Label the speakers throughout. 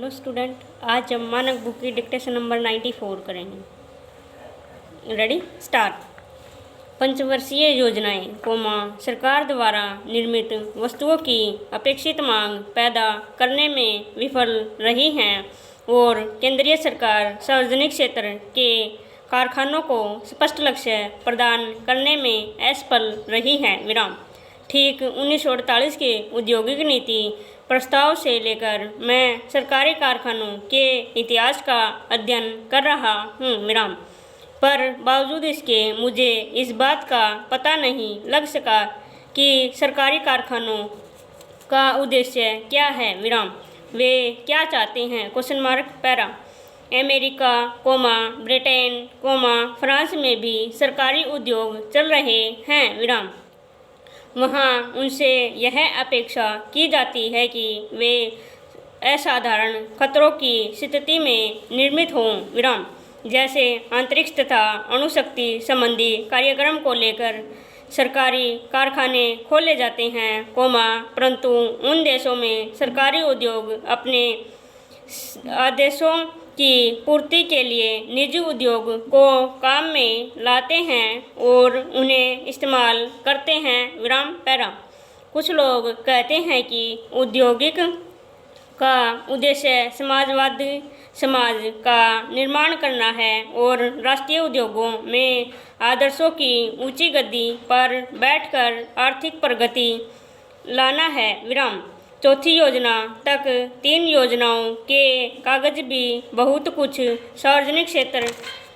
Speaker 1: Hello student, आज हम मानक बुक की डिक्टेशन नंबर 94 करेंगे। Ready start. पंचवर्षीय योजनाएं सरकार द्वारा निर्मित वस्तुओं की अपेक्षित मांग पैदा करने में विफल रही हैं और केंद्रीय सरकार सार्वजनिक क्षेत्र के कारखानों को स्पष्ट लक्ष्य प्रदान करने में असफल रही है। विराम। ठीक 1948 के औद्योगिक नीति प्रस्ताव से लेकर मैं सरकारी कारखानों के इतिहास का अध्ययन कर रहा हूँ। विराम। पर बावजूद इसके मुझे इस बात का पता नहीं लग सका कि सरकारी कारखानों का उद्देश्य क्या है। विराम। वे क्या चाहते हैं? Question mark para. America, Britain, France में भी सरकारी उद्योग चल रहे हैं। विराम। वहाँ उनसे यह अपेक्षा की जाती है कि वे असाधारण खतरों की स्थिति में निर्मित हों। विराम। जैसे अंतरिक्ष तथा अणुशक्ति संबंधी कार्यक्रम को लेकर सरकारी कारखाने खोले जाते हैं, परंतु उन देशों में सरकारी उद्योग अपने आदेशों की पूर्ति के लिए निजी उद्योग को काम में लाते हैं और उन्हें इस्तेमाल करते हैं। विराम पैरा। कुछ लोग कहते हैं कि औद्योगिक का उद्देश्य समाजवादी समाज का निर्माण करना है और राष्ट्रीय उद्योगों में आदर्शों की ऊंची गद्दी पर बैठकर आर्थिक प्रगति लाना है। विराम। चौथी योजना तक 3 योजनाओं के कागज भी बहुत कुछ सार्वजनिक क्षेत्र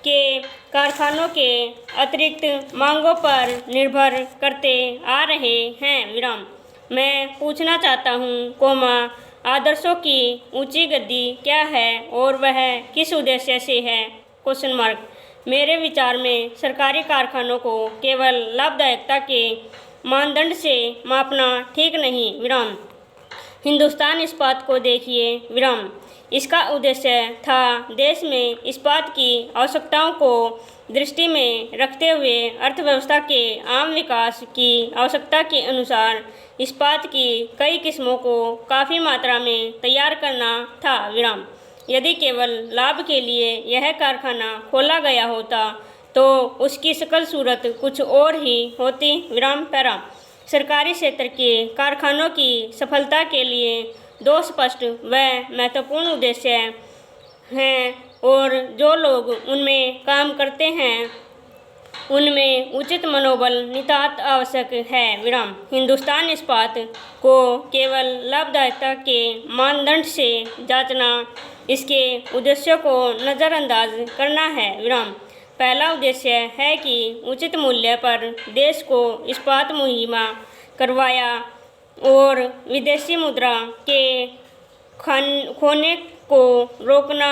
Speaker 1: के कारखानों के अतिरिक्त मांगों पर निर्भर करते आ रहे हैं। विराम। मैं पूछना चाहता हूँ, आदर्शों की ऊंची गद्दी क्या है और वह किस उद्देश्य से है? Question mark. मेरे विचार में सरकारी कारखानों को केवल लाभदायकता के मानदंड से मापना ठीक नहीं। विराम। हिंदुस्तान इस्पात को देखिए। विराम। इसका उद्देश्य था देश में इस्पात की आवश्यकताओं को दृष्टि में रखते हुए अर्थव्यवस्था के आम विकास की आवश्यकता के अनुसार इस्पात की कई किस्मों को काफ़ी मात्रा में तैयार करना था। विराम। यदि केवल लाभ के लिए यह कारखाना खोला गया होता तो उसकी शकल सूरत कुछ और ही होती। विराम पैरा। सरकारी क्षेत्र के कारखानों की सफलता के लिए 2 स्पष्ट व महत्वपूर्ण उद्देश्य हैं और जो लोग उनमें काम करते हैं उनमें उचित मनोबल नितांत आवश्यक है। विराम। हिंदुस्तान इस्पात को केवल लाभदायकता के मानदंड से जांचना इसके उद्देश्यों को नज़रअंदाज करना है। विराम। पहला उद्देश्य है कि उचित मूल्य पर देश को इस्पात मुहैया करवाया और विदेशी मुद्रा के खोने को रोकना,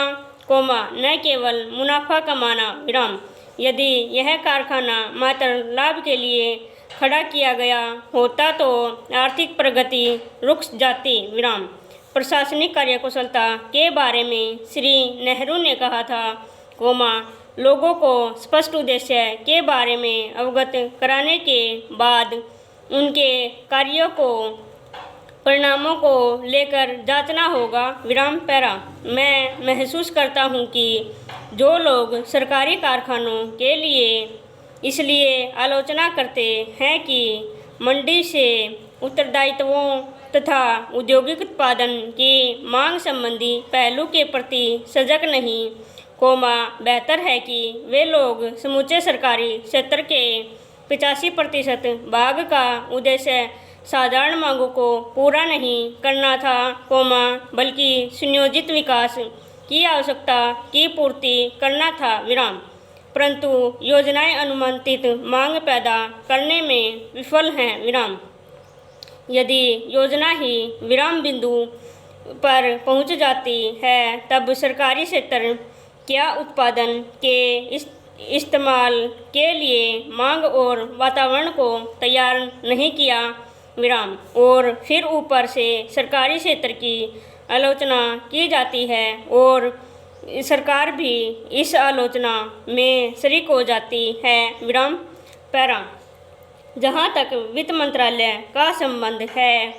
Speaker 1: न केवल मुनाफा कमाना। विराम। यदि यह कारखाना मात्र लाभ के लिए खड़ा किया गया होता तो आर्थिक प्रगति रुक जाती। विराम। प्रशासनिक कार्यकुशलता के बारे में श्री नेहरू ने कहा था, लोगों को स्पष्ट उद्देश्य के बारे में अवगत कराने के बाद उनके कार्यों को परिणामों को लेकर जांचना होगा। विराम पैरा। मैं महसूस करता हूँ कि जो लोग सरकारी कारखानों के लिए इसलिए आलोचना करते हैं कि मंडी से उत्तरदायित्वों तथा औद्योगिक उत्पादन की मांग संबंधी पहलू के प्रति सजग नहीं, बेहतर है कि वे लोग समूचे सरकारी क्षेत्र के 85% भाग का उद्देश्य साधारण मांगों को पूरा नहीं करना था, बल्कि सुनियोजित विकास की आवश्यकता की पूर्ति करना था। विराम। परंतु योजनाएं अनुमानित मांग पैदा करने में विफल हैं। विराम। यदि योजना ही विराम बिंदु पर पहुंच जाती है तब सरकारी क्षेत्र क्या उत्पादन के इस्तेमाल के लिए मांग और वातावरण को तैयार नहीं किया। विराम। और फिर ऊपर से सरकारी क्षेत्र की आलोचना की जाती है और सरकार भी इस आलोचना में शरीक हो जाती है। विराम पैरा। जहाँ तक वित्त मंत्रालय का संबंध है,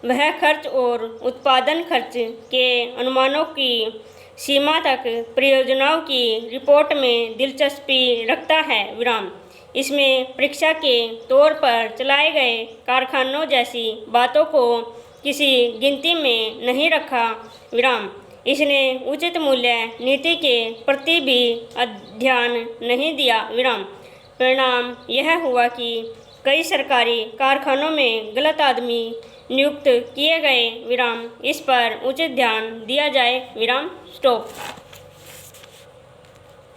Speaker 1: वह खर्च और उत्पादन खर्च के अनुमानों की सीमा तक परियोजनाओं की रिपोर्ट में दिलचस्पी रखता है विराम। इसमें परीक्षा के तौर पर चलाए गए कारखानों जैसी बातों को किसी गिनती में नहीं रखा विराम। इसने उचित मूल्य नीति के प्रति भी ध्यान नहीं दिया विराम। परिणाम यह हुआ कि कई सरकारी कारखानों में गलत आदमी नियुक्त किए गए विराम। इस पर उचित ध्यान दिया जाए विराम। स्टॉप।